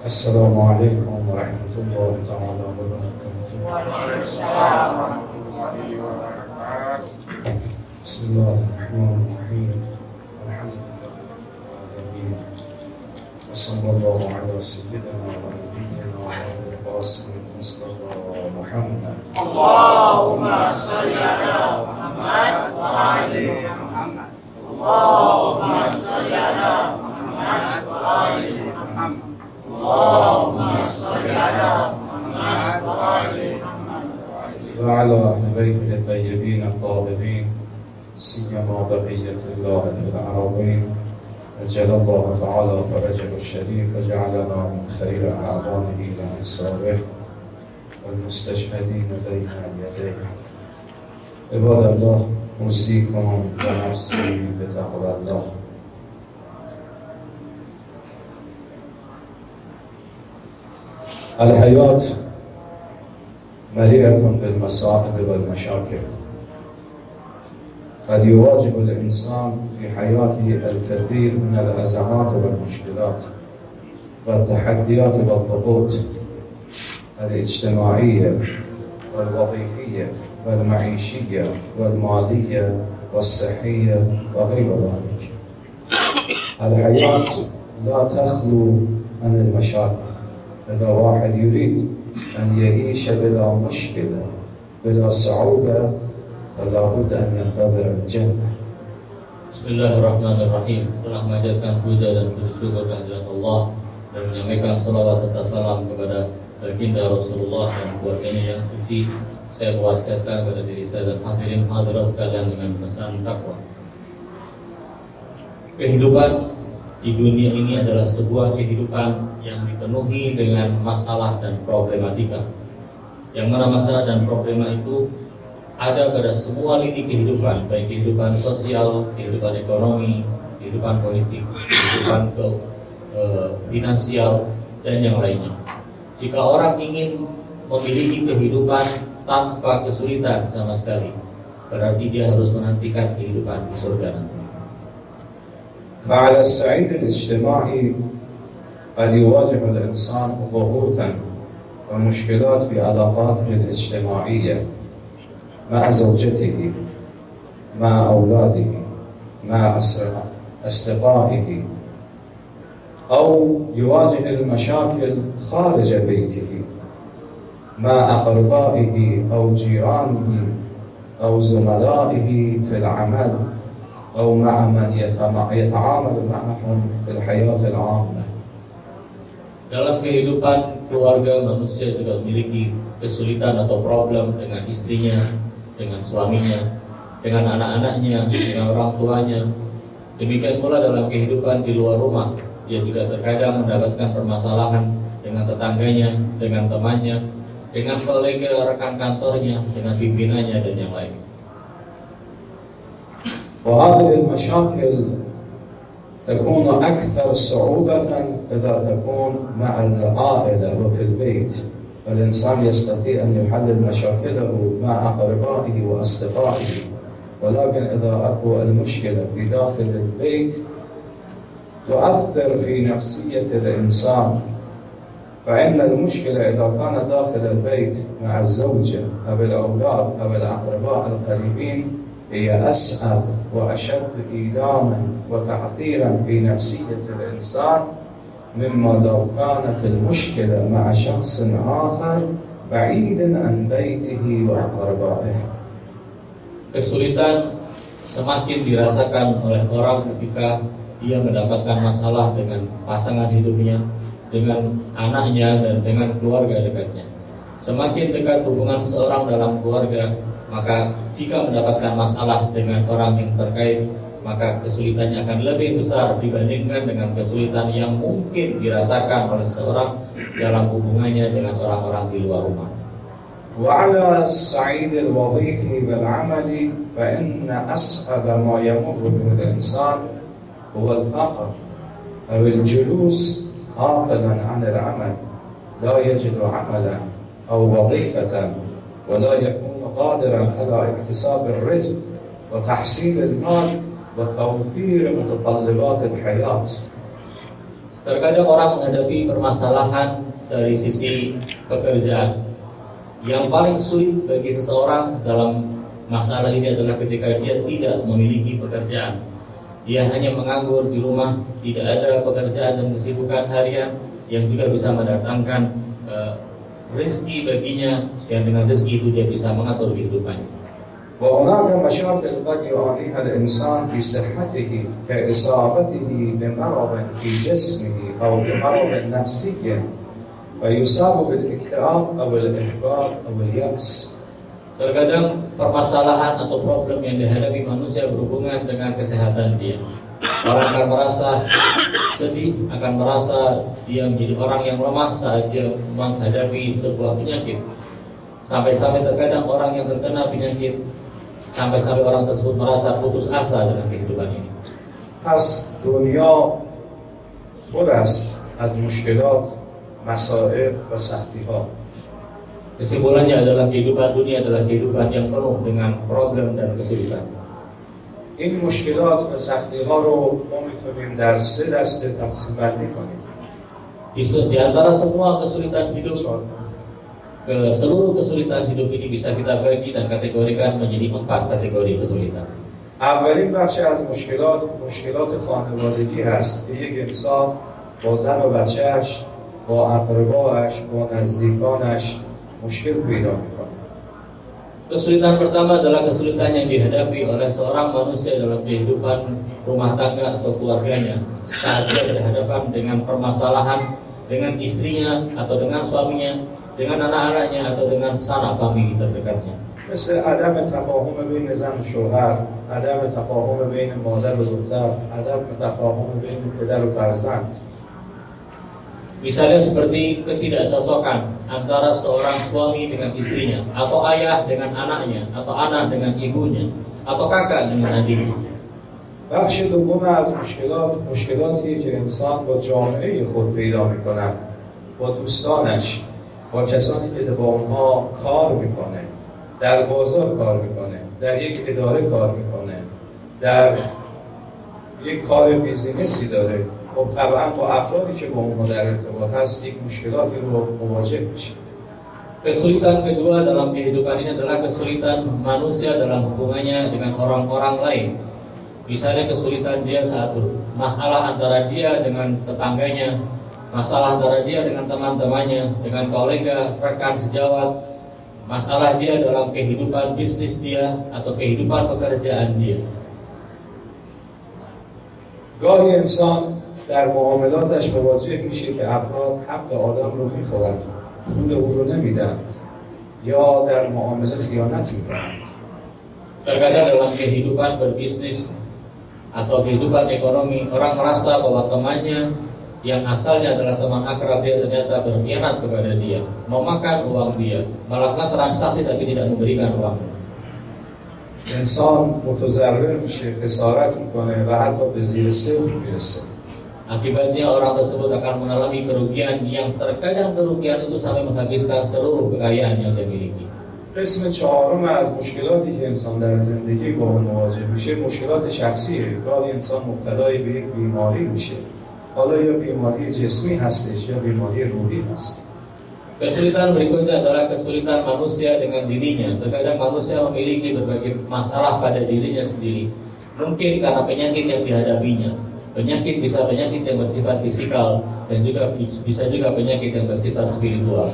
السلام عليكم ورحمة الله تعالى وبركاته. وعليكم السلام ورحمة الله وبركاته. بسم الله الرحمن الرحيم. الحمد لله رب العالمين. وصلى الله على سيدنا ونبينا وعلى القاسم المصطفى محمد. اللهم صل على محمد وآل محمد. اللهم صل على محمد وآل محمد. اللهم صل على محمد وآل محمد وعلى أهل بيته الطيبين الطاهرين سيما بقية الله في الأراضين. أجل الله تعالى فرجه الشريف وجعلنا من خير أعوانه إلى أنصاره والمستشهدين بين يديه. عباد الله، أوصيكم ونفسي بتقوى الله. الحياة مليئة بالمصائب والمشاكل. قد يواجه الإنسان في حياته الكثير من الأزمات والمشكلات والتحديات والضغوط الاجتماعية والوظيفية والمعيشية والمالية والصحية وغير ذلك. الحياة لا تخلو عن المشاكل. إذا واحد يريد أن يعيش بلا مشكلة بلا صعوبة فلا بد أن ينتظر الجنة. Bismillahirrahmanirrahim. Setelah mengajarkan puja dan puji syukur kehadirat Allah dan menyampaikan salawat serta salam kepada baginda Rasulullah dan keluarganya yang suci, saya mewasiatkan kepada diri saya dan hadirin hadirat sekalian dengan pesan takwa. Kehidupan di dunia ini adalah sebuah kehidupan yang dipenuhi dengan masalah dan problematika. Yang mana masalah dan problema itu ada pada semua lini kehidupan, baik kehidupan sosial, kehidupan ekonomi, kehidupan politik, kehidupan finansial, dan yang lainnya. Jika orang ingin memiliki kehidupan tanpa kesulitan sama sekali, berarti dia harus menantikan kehidupan di surga nanti. فعلى الصعيد الاجتماعي قد يواجه الإنسان ضغوطا ومشكلات في علاقاته الاجتماعية مع زوجته، مع أولاده، مع أصدقائه، أو يواجه المشاكل خارج بيته مع أقربائه أو جيرانه أو زملائه في العمل أو مع من يتعامل معهم في الحياة العامة. Dalam kehidupan keluarga, manusia juga memiliki kesulitan atau problem dengan istrinya, dengan suaminya, dengan anak-anaknya, dengan orang tuanya. Demikian pula dalam kehidupan di luar rumah, dia juga terkadang mendapatkan permasalahan dengan tetangganya, dengan temannya, dengan kolega rekan kantornya, dengan pimpinannya, dan yang lain. وهذه المشاكل تكون أكثر صعوبة إذا تكون مع العائلة وفي البيت. الإنسان يستطيع أن يحلل مشاكله مع أقربائه وأصدقائه، ولكن إذا أكو المشكلة في داخل البيت تؤثر في نفسية الإنسان. فإن المشكلة إذا كان داخل البيت مع الزوجة أو الأولاد أو الأقرباء القريبين هي أصعب وأشد إيلاما وتأثيرا في نفسية الإنسان مما لو كانت المشكلة مع شخص آخر بعيدا عن بيته وأقربائه. Kesulitan semakin dirasakan oleh orang ketika dia mendapatkan masalah dengan pasangan hidupnya, dengan anaknya, dan dengan keluarga dekatnya. Semakin dekat hubungan seorang dalam keluarga, maka jika mendapatkan masalah dengan orang yang terkait, maka kesulitannya akan lebih besar dibandingkan dengan kesulitan yang mungkin dirasakan oleh seorang dalam hubungannya dengan orang-orang di luar rumah. وعلى الصعيد الوظيفي والعمل فإن أصعب ما يمر به الإنسان هو الفقر أو الجلوس غافلا عن العمل، لا يجد عملا أو وظيفة ولا يكون قادرا على اكتساب الرزق وتحصيل المال وتوفير متطلبات الحياة. Terkadang orang menghadapi permasalahan dari sisi pekerjaan. Yang paling sulit bagi seseorang dalam masalah ini adalah ketika dia tidak memiliki pekerjaan. Dia hanya menganggur di rumah, tidak ada pekerjaan dan kesibukan harian yang juga bisa mendatangkan rezeki baginya, yang dengan rezeki itu dia bisa mengatur kehidupannya. وهناك مشاكل قد يعانيها الإنسان في صحته كإصابته بمرض في جسمه أو بمرض نفسي فيصاب بالاكتئاب أو الإحباط أو اليأس. Terkadang permasalahan atau problem yang dihadapi manusia berhubungan dengan kesehatan dia. Orang akan merasa sedih, akan merasa dia menjadi orang yang lemah saat dia menghadapi sebuah penyakit. Sampai-sampai terkadang orang yang terkena penyakit, sampai-sampai orang tersebut merasa putus asa dengan kehidupan ini. پس دنیا پر است از مشکلات، مصائب و سختی‌ها. Kesimpulannya adalah kehidupan dunia adalah kehidupan yang penuh dengan problem dan kesulitan. این مشکلات و سختی‌ها رو ما می‌تونیم در 3 دسته تقسیم بندی کنیم. Di antara semua kesulitan hidup, seluruh kesulitan hidup ini bisa kita bagi dan kategorikan menjadi 4 kategori kesulitan. اولین بخش از مشکلات خانوادگی هست که یک انسان با زن و بچه‌اش، با اقرباش، با نزدیکانش مشکل پیدا می‌کنه. Kesulitan pertama adalah kesulitan yang dihadapi oleh seorang manusia dalam kehidupan rumah tangga atau keluarganya saat dia berhadapan dengan permasalahan dengan istrinya atau dengan suaminya, dengan anak-anaknya atau dengan sanak famili terdekatnya. مثل عدم تفاهم بین زن و شوهر، عدم تفاهم بین مادر و دختر، عدم تفاهم بین پدر و فرزند. Misalnya seperti ketidakcocokan antara seorang suami dengan istrinya, atau ayah dengan anaknya, atau anak dengan ibunya, atau kakak dengan adiknya. بخش دوم از مشکلاتی که انسان با جامعه خود پیدا می‌کند، با دوستانش، با کسانی که با اونها کار می‌کنه، در بازار کار می‌کنه، در یک اداره کار می‌کنه، در یک کار بیزینسی داره. خب طبعا با افرادی که با اونها در ارتباط هست یک مشکلاتی رو مواجه میشه. Kesulitan kedua dalam kehidupan ini adalah kesulitan manusia dalam hubungannya dengan orang-orang lain. Misalnya kesulitan dia saat masalah antara dia dengan tetangganya, masalah antara dia dengan teman-temannya, dengan kolega, rekan sejawat, masalah dia dalam kehidupan bisnis dia atau kehidupan pekerjaan dia. گاهی انسان در معاملاتش مواجه میشه که افراد حق آدم رو میخورند، پول او رو نمیدند یا در معامله خیانت میکنند. Terkadang dalam kehidupan berbisnis atau kehidupan ekonomi, orang merasa bahwa temannya yang asalnya adalah teman akrab dia ternyata berkhianat kepada dia, memakan uang dia, melakukan transaksi tapi tidak memberikan uang. انسان متضرر میشه، خسارت میکنه و حتی به زیر صفر میرسه. Akibatnya orang tersebut akan mengalami kerugian yang terkadang kerugian itu sampai menghabiskan seluruh kekayaan yang dia miliki. قسم چهارم از مشکلاتی که انسان در زندگی با اون مواجه میشه مشکلات شخصیه. گاهی انسان مبتلای به یک بیماری میشه، حالا یا بیماری جسمی هستش یا بیماری روحی هست. Kesulitan berikutnya adalah kesulitan manusia dengan dirinya. Terkadang manusia memiliki berbagai masalah pada dirinya sendiri. Mungkin karena penyakit yang dihadapinya. Penyakit bisa penyakit yang bersifat fisikal dan juga bisa juga penyakit yang bersifat spiritual.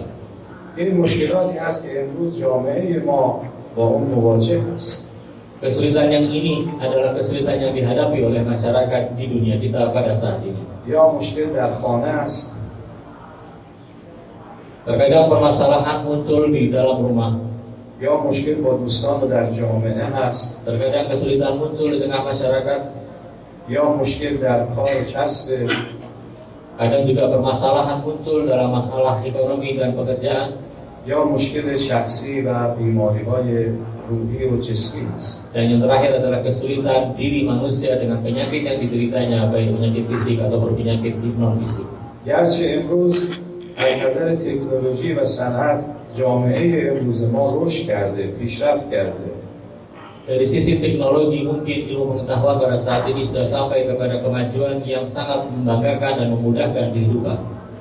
این مشکلاتی هست که امروز جامعه ما با اون مواجه است. Kesulitan yang ini adalah kesulitan yang dihadapi oleh masyarakat di dunia kita pada saat ini. یا مشکل در خانه است. Terkadang permasalahan muncul di dalam rumah. یا مشکل با دوستان و در جامعه هست. Terkadang kesulitan muncul di tengah masyarakat. یا مشکل در کار و کسب. Kadang juga permasalahan muncul dalam masalah ekonomi dan pekerjaan. یا مشکل شخصی و بیماری‌های روحی و جسمی است. Dan yang terakhir adalah kesulitan diri manusia dengan penyakit yang dideritanya, baik penyakit fisik ataupun penyakit non fisik. گرچه امروز از نظر تکنولوژی و صنعت جامعه امروز ما رشد کرده، پیشرفت کرده، Dari sisi teknologi mungkin ilmu pengetahuan pada saat ini sudah sampai kepada kemajuan yang sangat membanggakan dan memudahkan kehidupan.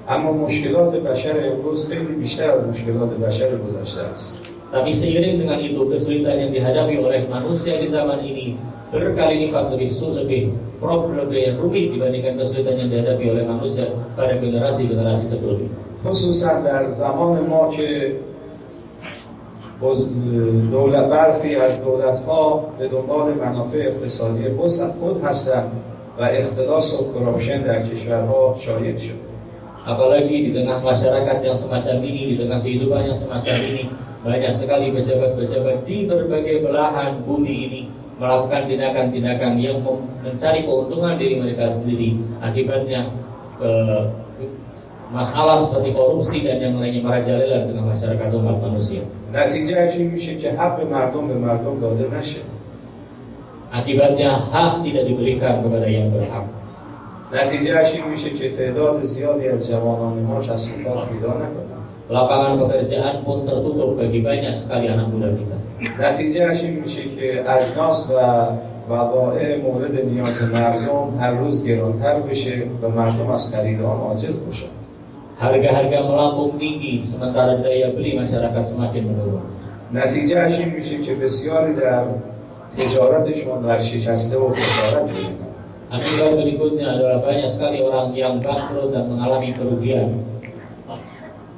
اما مشکلات بشر امروز خیلی بیشتر از مشکلات بشر گذشته است. Tapi seiring dengan itu kesulitan yang dihadapi oleh manusia di zaman ini berkali lipat lebih rumit dibandingkan kesulitan yang dihadapi oleh manusia pada generasi-generasi sebelumnya. خصوصا در زمان ما که برخی از دولت‌ها به دنبال منافع اقتصادی خود هستند و اختلاس و کراپشن در کشورها شایع شد. Apalagi di tengah masyarakat yang semacam ini, di tengah kehidupan yang semacam ini, banyak sekali pejabat-pejabat di berbagai belahan bumi ini melakukan tindakan-tindakan yang mencari keuntungan diri mereka sendiri. Akibatnya masalah seperti korupsi dan yang lainnya merajalela di tengah masyarakat umat manusia. نتیجهش این میشه که حق مردم به مردم داده نشه. Akibatnya hak tidak diberikan kepada yang berhak. نتیجهش این میشه که تعداد زیادی از جوانان ما کسب و کار پیدا نکنند. Lapangan pekerjaan pun tertutup bagi banyak sekali anak muda kita. نتیجهش این میشه که اجناس و بضائع مورد نیاز مردم هر روز گرانتر بشه و مردم از خرید آن عاجز بشن. Harga-harga melambung tinggi sementara daya beli masyarakat semakin menurun. نتیجهش این میشه که بسیاری در تجارتشون در شکسته و خسارت می‌بینن. Akibat berikutnya adalah banyak sekali orang yang bangkrut dan mengalami kerugian.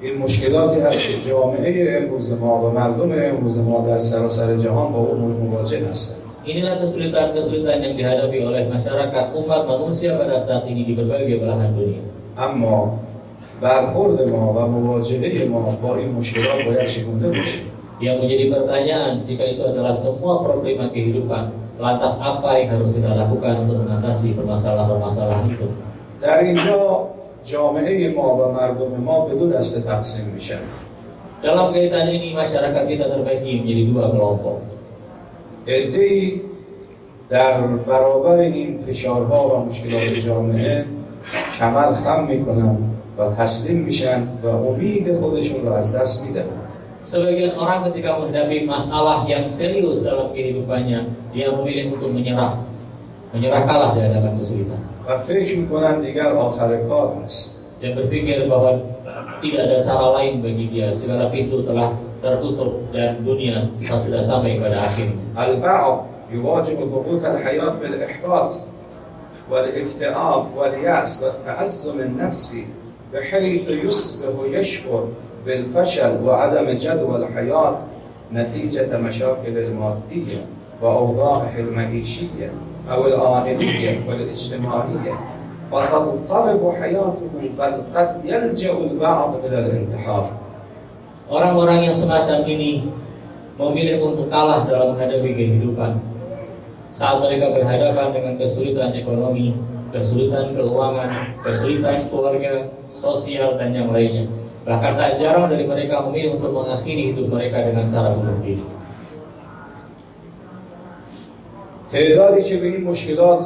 این مشکلاتی هست که جامعه امروز ما و مردم امروز ما در سراسر جهان با اون مواجه هستند. Inilah kesulitan-kesulitan yang dihadapi oleh masyarakat umat manusia pada saat ini di berbagai belahan dunia. اما برخورد ما و مواجهه ما با این مشکلات باید چگونه باشه؟ Yang menjadi pertanyaan, jika itu adalah semua problema kehidupan, lantas apa yang harus kita lakukan untuk mengatasi permasalahan-permasalahan itu? در اینجا جامعه ما و مردم ما به دو دسته تقسیم میشن. Dalam kaitan ini masyarakat kita terbagi menjadi dua kelompok. عده‌ای در برابر این فشارها و مشکلات جامعه کمر خم میکنن و تسلیم میشن و امید خودشون رو از دست میدن. Sebagian orang ketika menghadapi masalah yang serius dalam kehidupannya, dia memilih untuk menyerah kalah di hadapan kesulitan. و فکر میکنن دیگر آخر کار است. Dia berpikir bahwa tidak ada cara lain bagi dia, segala pintu telah tertutup dan dunia sudah sampai pada akhirnya. البعض يواجه ضغوط الحياة بالإحباط والاكتئاب واليأس والتعزم النفسي بحيث يصبح يشعر بالفشل وعدم جدوى الحياة نتيجة مشاكل المادية وأوضاعه المعيشية أو العائلية والاجتماعية فتضطرب حياته بل قد يلجأ البعض إلى الانتحار. Orang-orang yang semacam ini memilih untuk kalah dalam menghadapi kehidupan. Saat mereka berhadapan dengan kesulitan ekonomi, kesulitan keuangan, kesulitan keluarga, sosial, dan yang lainnya. Bahkan tak jarang dari mereka memilih untuk mengakhiri hidup mereka dengan cara bunuh diri. تعدادی که به این مشکلات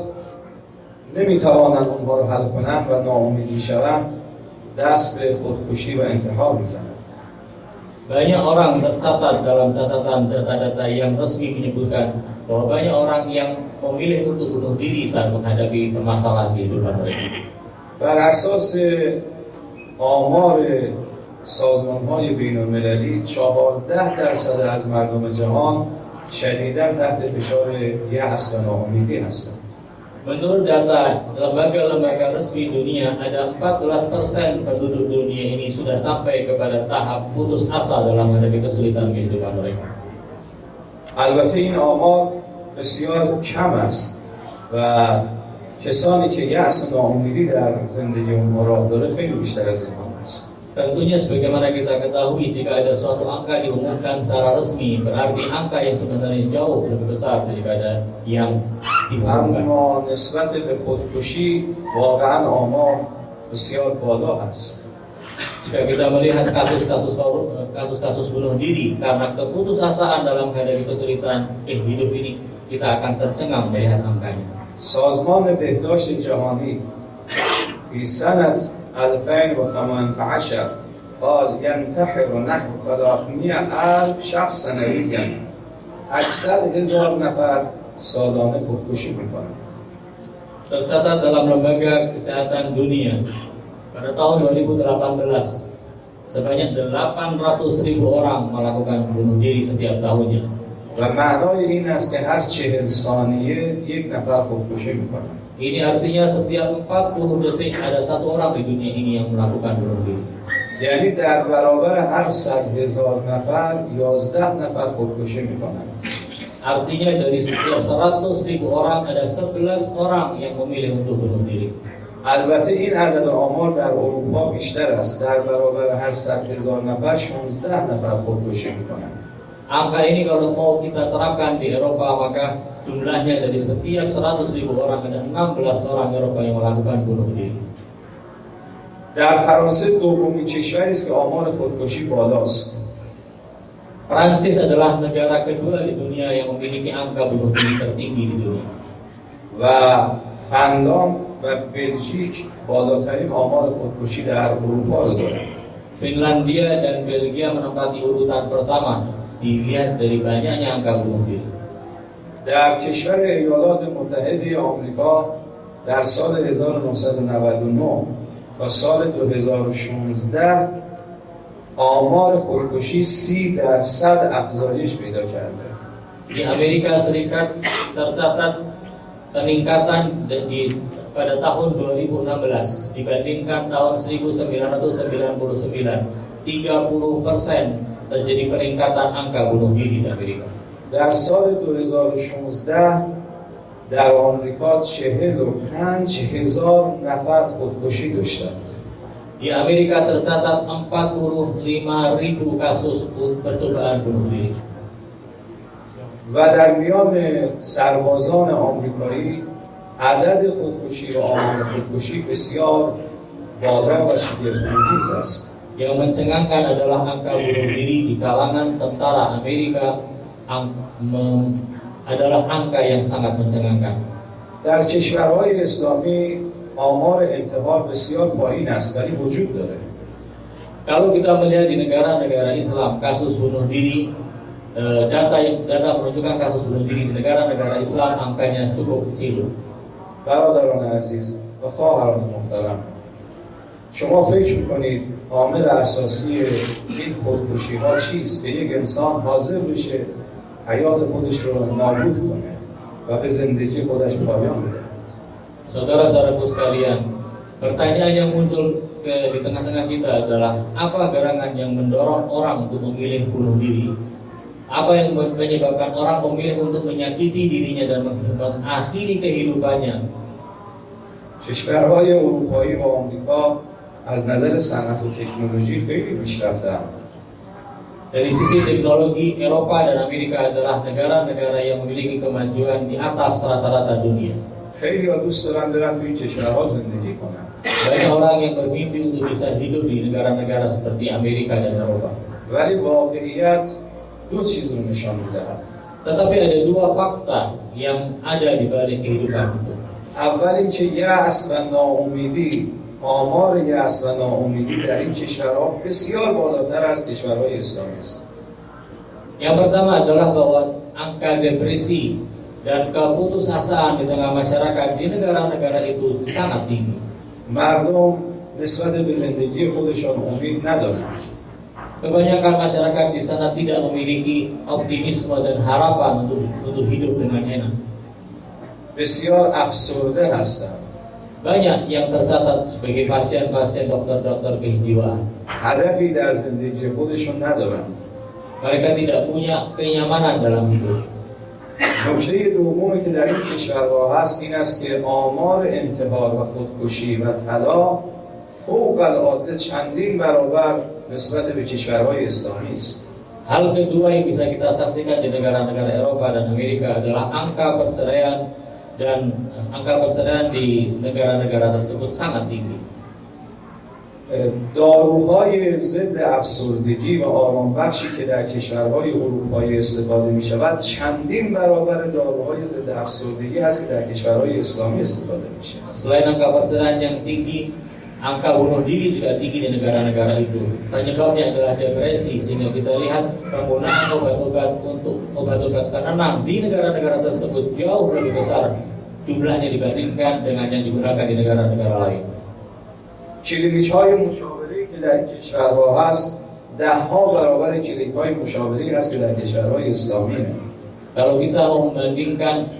نمیتوانند اونها رو حل کنند و ناامید میشوند دست به خودکشی و انتحار میزنند. Banyak orang tercatat dalam catatan data-data yang resmi menyebutkan bahwa banyak orang yang memilih untuk bunuh diri saat menghadapi permasalahan kehidupan mereka. بر اساس آمار سازمان‌های بین‌المللی 14% از مردم جهان شدیداً تحت فشار یأس و ناامیدی هستند. Menurut data lembaga-lembaga resmi dunia, ada 14% penduduk dunia ini sudah sampai kepada tahap putus asa dalam menghadapi kesulitan kehidupan mereka. البته این آمار بسیار کم است و کسانی که یأس و ناامیدی در زندگی اونها راه داره خیلی بیشتر از اینها است. Tentunya sebagaimana kita ketahui, jika ada suatu angka diumumkan secara resmi, berarti angka yang sebenarnya jauh lebih besar daripada yang diumumkan. اما نسبت به خودکشی واقعا آمار بسیار بالا است. Jika kita melihat kasus-kasus bunuh diri karena keputusasaan dalam menghadapi kesulitan hidup ini, kita akan tercengang melihat angkanya. سازمان بهداشت جهانی في سنة 2018 قال ينتحر نحو 300,000 شخص سنويا 800,000 نفر سالانه خودکشی میکنند. Tercatat dalam lembaga kesehatan dunia pada tahun 2018 sebanyak 800.000 orang melakukan bunuh diri setiap tahunnya. و معنای این است که هر 40 ثانیه یک نفر خودکشی میکنند. Ini artinya setiap 40 detik ada satu orang di dunia ini yang melakukan bunuh diri. یعنی در برابر هر 100,000 نفر 11 نفر خودکشی میکنند. Artinya dari setiap 100.000 orang ada 11 orang yang memilih untuk bunuh diri. البته این عدد آمار در اروپا بیشتر است. در برابر هر 100,000 نفر 16 نفر خودکشی میکنند. Angka ini kalau mau kita terapkan di Eropa maka jumlahnya dari setiap 100.000 orang ada 16 orang Eropa yang melakukan bunuh diri. در فرانسه دومین کشوری است که آمار خودکشی بالاست. Prancis adalah negara kedua di dunia yang memiliki angka bunuh diri tertinggi di dunia. و فنلاند و بلژیک بالاترین آمار خودکشی در اروپا رو دارند. Finlandia dan Belgia menempati urutan pertama dilihat dari banyaknya angka bunuh diri. در کشور ایالات متحده آمریکا در سال 1999 تا سال 2016 آمار خودکشی 30% افزایش پیدا کرده. Di Amerika Serikat tercatat peningkatan pada tahun 2016 dibandingkan tahun 1999, 30% terjadi peningkatan angka bunuh diri di Amerika. در سال 2016 در آمریکا 45,000 نفر خودکشی داشتند. Di Amerika tercatat 45.000 kasus percobaan bunuh diri. و در میان سربازان آمریکایی عدد خودکشی و آمار خودکشی بسیار بالا و شگفت‌انگیز است. Yang mencengangkan adalah angka bunuh diri di kalangan tentara Amerika adalah angka yang sangat mencengangkan. در کشورهای اسلامی آمار انتحار بسیار پایین است ولی وجود داره. Kalau kita melihat di negara-negara Islam kasus bunuh diri, data menunjukkan kasus bunuh diri di negara-negara Islam angkanya cukup kecil. برادران عزیز و خواهران محترم، شما فکر میکنید عامل اساسی این خودکشی ها چیست؟ که یک انسان حاضر بشه حیات خودش رو نابود کنه و به زندگی خودش پایان بده. Saudara-saudaraku sekalian, pertanyaan yang muncul di tengah-tengah kita adalah apa gerangan yang mendorong orang untuk memilih bunuh diri? Apa yang menyebabkan orang memilih untuk menyakiti dirinya dan mengakhiri kehidupannya? کشورهای اروپایی و آمریکا از نظر صنعت و تکنولوژی خیلی پیشرفته‌اند. Dari sisi teknologi, Eropa dan Amerika adalah negara-negara yang memiliki kemajuan di atas rata-rata dunia. خیلی ها دوست دارن برن تو این کشورها زندگی کنند. Banyak orang yang bermimpi untuk bisa hidup di negara-negara seperti Amerika dan Eropa. ولی واقعیت دو چیز رو نشان می‌دهد. Tetapi ada dua fakta yang ada di balik kehidupan itu. اول اینکه یأس و ناامیدی، آمار یأس و ناامیدی در این کشورها بسیار بالاتر از کشورهای اسلامی است. Yang pertama adalah bahwa angka depresi dan keputusasaan di tengah masyarakat di negara-negara itu sangat tinggi. مردم نسبت به زندگی خودشان امید ندارند. Kebanyakan masyarakat di sana tidak memiliki optimisme dan harapan untuk hidup dengan enak. بسیار افسرده هستند. Banyak yang tercatat sebagai pasien-pasien dokter-dokter kejiwaan. هدفی در زندگی خودشون ندارند. Mereka tidak punya kenyamanan dalam hidup. نکته دومی که در این کشورها هست این است که آمار انتحار و خودکشی و طلاق فوق العاده چندین برابر نسبت به کشورهای اسلامی است. Hal kedua yang bisa kita saksikan di negara-negara Eropa dan Amerika adalah angka perceraian di negara-negara tersebut sangat tinggi. داروهای ضد افسردگی و آرامبخشی که در کشورهای اروپایی استفاده می شود چندین برابر داروهای ضد افسردگی است که در کشورهای اسلامی استفاده می شود. Selain angka perceraian yang tinggi, angka bunuh diri juga tinggi di negara-negara itu. Penyebabnya adalah depresi, sehingga kita lihat penggunaan obat-obat untuk obat-obat penenang di negara-negara tersebut jauh lebih besar jumlahnya dibandingkan dengan yang digunakan di negara-negara lain. کلینیک‌های مشاوره که در کشورها هست 10 برابر کلینیک‌های مشاوره هست که در کشورهای اسلامی هست. Kalau kita mau membandingkan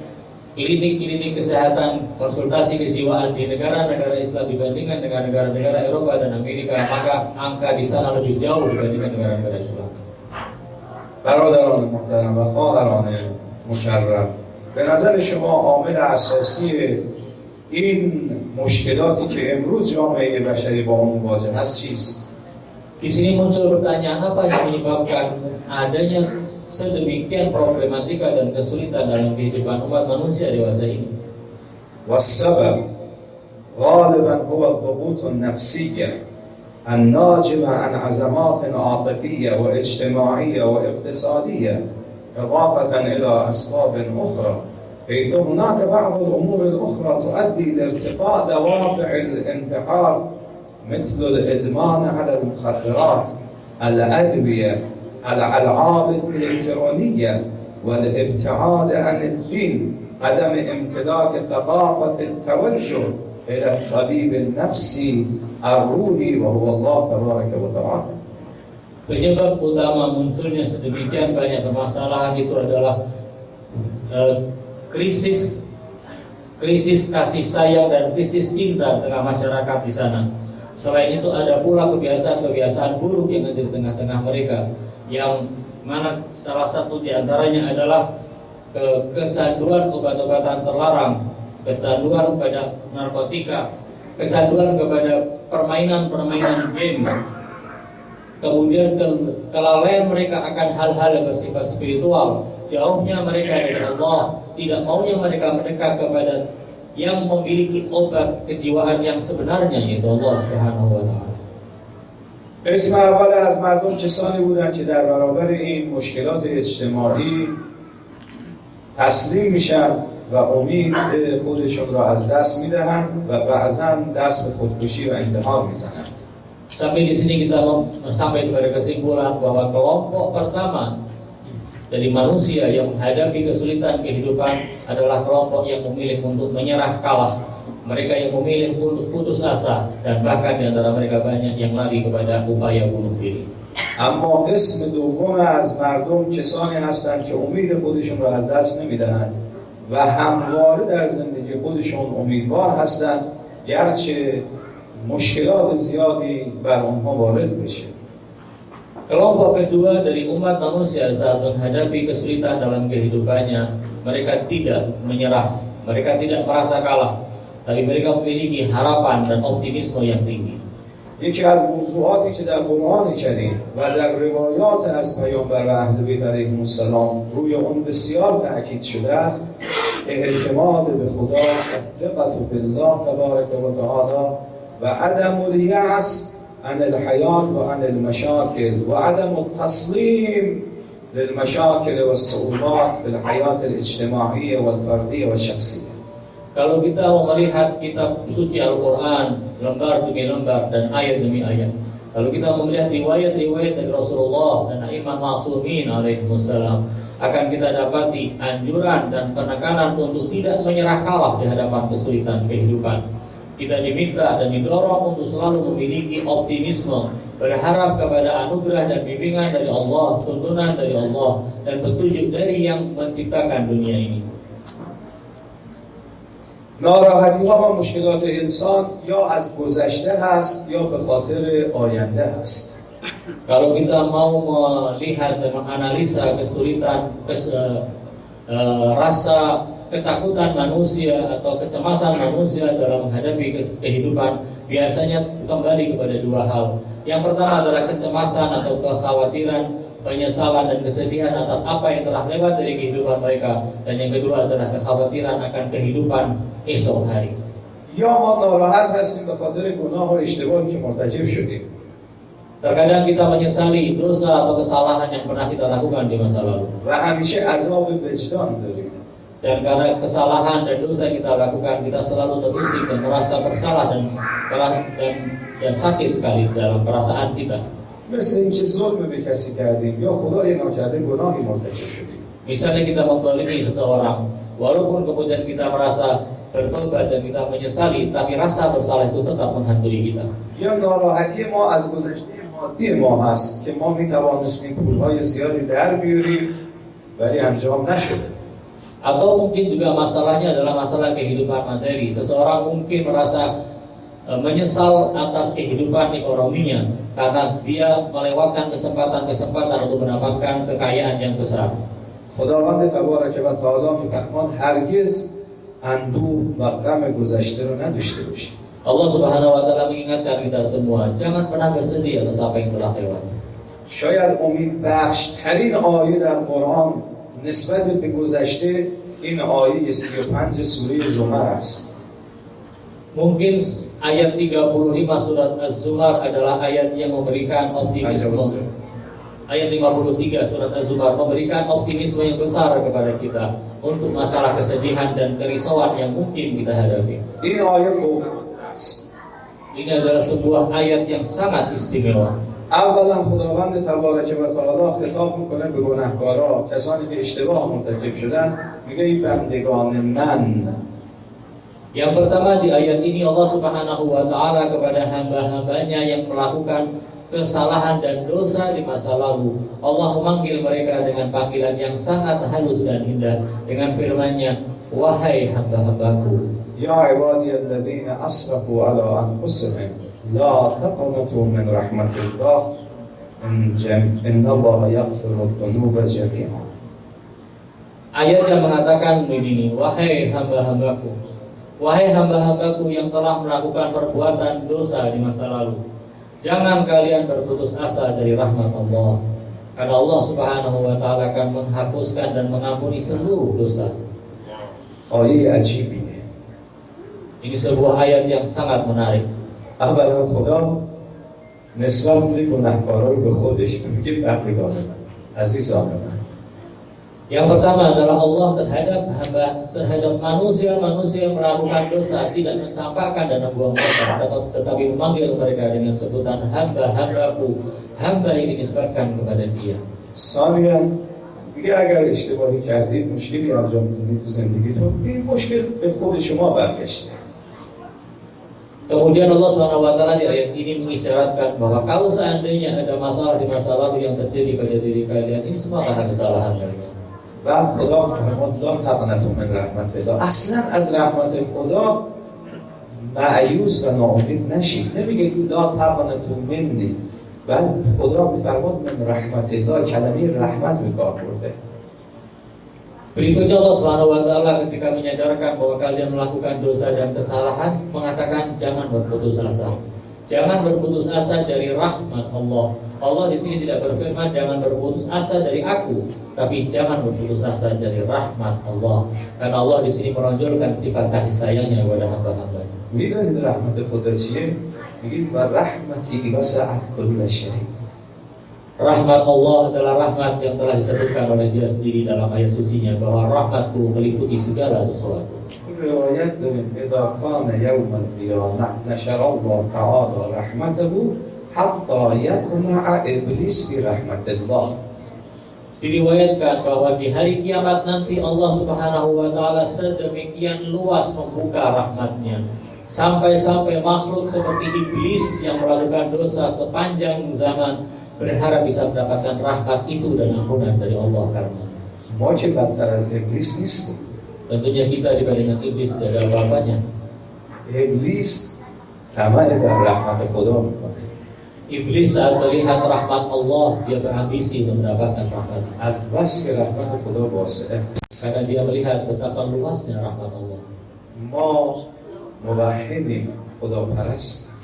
klinik-klinik kesehatan konsultasi kejiwaan di negara-negara Islam dibandingkan dengan negara-negara Eropa dan Amerika, maka angka di sana lebih jauh dibandingkan negara-negara Islam. برادران محترم و خواهران مکرم، به نظر شما عامل اساسی این مشکلاتی که امروز جامعه بشری با اون مواجه هست چیست؟ Di sini muncul pertanyaan, apa yang menyebabkan adanya sedemikian problematika dan kesulitan dalam kehidupan umat manusia dewasa ini? والسبب غالبا هو الضغوط النفسية الناجمة عن أزمات عاطفية واجتماعية واقتصادية إضافة إلى أسباب أخرى، حيث هناك بعض الأمور الأخرى تؤدي لارتفاع دوافع الانتحار مثل الإدمان على المخدرات، الأدوية، الألعاب الإلكترونية، والابتعاد عن الدين، عدم امتلاك ثقافة التوجه إلى الطبيب النفسي الروحي وهو الله تبارك وتعالى. Penyebab utama munculnya sedemikian banyak permasalahan itu adalah krisis kasih sayang dan krisis cinta di tengah masyarakat di sana. Selain itu ada pula kebiasaan-kebiasaan buruk yang ada di tengah-tengah mereka, yang mana salah satu di antaranya adalah kecanduan obat-obatan terlarang, kecanduan pada narkotika, kecanduan kepada permainan-permainan game, kemudian kelalaian mereka akan hal-hal yang bersifat spiritual, jauhnya mereka dari Allah, tidak maunya mereka mendekat kepada yang memiliki obat kejiwaan yang sebenarnya, yaitu Allah Subhanahu wa taala. قسم اول از مردم کسانی بودند که در برابر این مشکلات اجتماعی تسلیم میشن و امید خودشون را از دست میدهند و بعضا دست به خودکشی و انتحار میزنند. Sampai di sini kita sampai pada kesimpulan bahwa kelompok pertama dari manusia yang menghadapi kesulitan kehidupan adalah kelompok yang memilih untuk menyerah kalah. Mereka yang memilih untuk putus asa, dan bahkan di antara mereka banyak yang lari kepada upaya bunuh diri. اما قسم دوم از مردم کسانی هستند که امید خودشون را از دست نمیدهند و همواره در زندگی خودشون امیدوار هستند گرچه مشکلات زیادی بر آنها وارد بشه. Kelompok kedua dari umat manusia saat menghadapi kesulitan dalam kehidupannya, mereka tidak menyerah, mereka tidak merasa kalah, tapi mereka memiliki harapan dan optimisme yang tinggi. یکی از موضوعاتی که در قرآن کریم و در روایات از پیامبر و اهل بیت علیهم السلام روی اون بسیار تأکید شده است، اعتماد به خدا، الثقة بالله تبارک و تعالی و عدم الیأس عن الحیات و عن المشاکل و عدم التسلیم للمشاکل والصعوبات في الحیات الاجتماعیة والفردیة والشخصیة. Kalau kita mau melihat kitab suci Al-Quran lembar demi lembar dan ayat demi ayat, lalu kita mau melihat riwayat-riwayat dari Rasulullah dan Imam Ma'sumin alaihimussalam, akan kita dapati anjuran dan penekanan untuk tidak menyerah kalah di hadapan kesulitan kehidupan. Kita diminta dan didorong untuk selalu memiliki optimisme, berharap kepada anugerah dan bimbingan dari Allah, tuntunan dari Allah, dan petunjuk dari yang menciptakan dunia ini. ناراحتی ها و مشکلات انسان یا از گذشته هست یا به خاطر آینده هست. Kalau kita mau melihat dan menganalisa kesulitan, rasa ketakutan manusia atau kecemasan manusia dalam menghadapi kehidupan, biasanya kembali kepada dua hal. Yang pertama adalah kecemasan atau kekhawatiran, penyesalan dan kesedihan atas apa yang telah lewat dari kehidupan mereka, dan yang kedua adalah kekhawatiran akan kehidupan esok hari. یا ما ناراحت هستیم به خاطر گناه و اشتباهی که مرتکب شدیم. Terkadang kita menyesali dosa atau kesalahan yang pernah kita lakukan di masa lalu. و همیشه عذاب وجدان داریم. Dan karena kesalahan dan dosa yang kita lakukan, kita selalu terusik dan merasa bersalah dan sakit sekali dalam perasaan kita. مثل اینکه ظلم به کسی کردیم یا خدای ناکرده گناهی مرتکب شدیم. Misalnya kita menzalimi seseorang, walaupun kemudian kita merasa bertobat dan kita menyesali, tapi rasa bersalah itu tetap menghantui kita. یا ناراحتی ما از گذشته مادی ما هست که ما میتوانستیم پولهای زیادی در بیاریم ولی انجام نشده. Atau mungkin juga masalahnya adalah masalah kehidupan materi. Seseorang mungkin merasa menyesal atas kehidupan ekonominya karena dia melewatkan kesempatan untuk mendapatkan kekayaan yang besar. خداوند تبارک و تعالی میفرماد هرگز اندوه و غم گذشته رو نداشته باشید. Allah Subhanahu wa taala mengingatkan kita semua, jangan pernah bersedih atas apa yang telah lewat. شاید امید بخش ترین آیه در قرآن نسبت به گذشته این آیه 35 سوره زمر است. Mungkin ayat 35 surat Az-Zumar adalah ayat yang memberikan optimisme. Ayat 53 surat Az-Zumar memberikan optimisme yang besar kepada kita untuk masalah kesedihan dan kerisauan yang mungkin kita hadapi. این آیه فوق‌العاده است. Ini adalah sebuah ayat yang sangat istimewa. اولا خداوند تبارک و تعالی خطاب میکنه به گناهکارا، کسانی که اشتباه مرتکب شدن، میگه ای بندگان من. Yang pertama di ayat ini Allah Subhanahu wa taala kepada hamba-hambanya yang melakukan kesalahan dan dosa di masa lalu. Allah memanggil mereka dengan panggilan yang sangat halus dan indah dengan firman-Nya, wahai hamba-hambaku. Ya ibadiyalladzina asrafu ala anfusihim la taqnatu min rahmatillah innallaha yaghfiru dzunuba jami'a. Ayat yang mengatakan begini, wahai hamba-hambaku, wahai hamba-hambaku yang telah melakukan perbuatan dosa di masa lalu, jangan kalian berputus asa dari rahmat Allah, karena Allah Subhanahu wa taala akan menghapuskan dan mengampuni seluruh dosa. آیه عجیبیه. Ini sebuah ayat yang sangat menarik. اولا خدا نسبت میده گناهکارا رو به خودش، میگه بندگان من، عزیزان من. Yang pertama adalah Allah terhadap manusia yang melakukan dosa, tidak mencampakkan dan membuang mereka, tetapi memanggil mereka dengan sebutan hamba-hambaku, hamba yang dinisbatkan kepada Dia. ثانیا میگه اگر اشتباهی کردید، مشکلی انجام دادید تو زندگیتون، این مشکل به خود شما برگشته. Kemudian Allah Subhanahu wa taala di ayat ini mengisyaratkan bahwa kalau seandainya ada masalah di masa lalu yang terjadi pada diri kalian, ini semua karena kesalahan kalian. بعد خدا فرمود لا تقنطوا من رحمت الله. اصلا از رحمت خدا مایوس و ناامید نشید. نمیگه لا تقنطوا منی، بل خدا میفرماد من رحمت الله، کلمه رحمت به کار برده. Berikutnya Allah Subhanahu wa taala ketika menyadarkan bahwa kalian melakukan dosa dan kesalahan mengatakan jangan berputus asa. Jangan berputus asa dari rahmat Allah. Allah di sini tidak berfirman jangan berputus asa dari aku, tapi jangan berputus asa dari rahmat Allah. Karena Allah di sini menonjolkan sifat kasih sayangnya kepada hamba-hambanya. میدونید رحمت خدا چیه؟ میگیم و رحمتی وسعت کل شیء. Rahmat Allah adalah rahmat yang telah disebutkan oleh Dia sendiri dalam ayat sucinya bahwa rahmatku meliputi segala sesuatu. روایت داریم اذا کان یوم القیامة نشر الله تعالی رحمته حتی یطمع ابلیس فی رحمت الله. Diriwayatkan bahwa di hari kiamat nanti Allah Subhanahu wa taala sedemikian luas membuka rahmatnya sampai-sampai makhluk seperti iblis yang melakukan dosa sepanjang zaman berharap bisa mendapatkan rahmat itu dan ampunan dari Allah karena ما که بدتر از ابلیس نیستیم. tentunya kita dibandingkan iblis tidak ada apa-apanya. ابلیس طمع در رحمت خدا میکنه. Iblis saat melihat rahmat Allah dia berambisi untuk mendapatkan rahmat. از بس که رحمت خدا واسعه. Karena dia melihat betapa luasnya rahmat Allah. ما موحدیم، خدا پرست.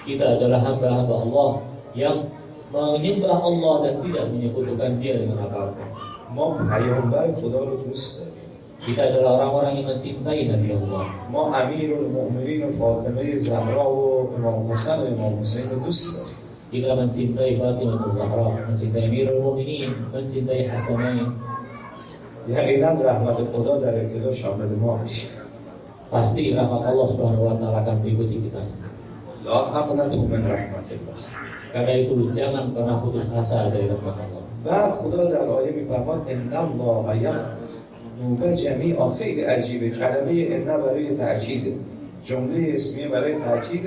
Kita adalah hamba-hamba Allah yang menyembah Allah dan tidak menyekutukan Dia dengan apa-apa. ما پیامبر خدا رو دوست داریم. Kita adalah orang-orang yang mencintai Nabi Allah. ما امیر المؤمنین فاطمه زهرا و امام حسن و امام حسین رو دوست داریم. Kita mencintai Fatimah Zahra, mencintai Amirul Mukminin, mencintai Hasanain. یقینا رحمت خدا در ابتدا شامل ما میشه. Pasti rahmat Allah Subhanahu wa taala akan mengikuti kita semua. لا تقنطوا من رحمت الله. Karena itu jangan pernah putus asa dari rahmat Allah. بعد خدا در آیه میفرماد ان الله یغفر جمیعا. خیلی عجیبه، کلمه ان برای تاکید، جمله اسمیه برای تاکید،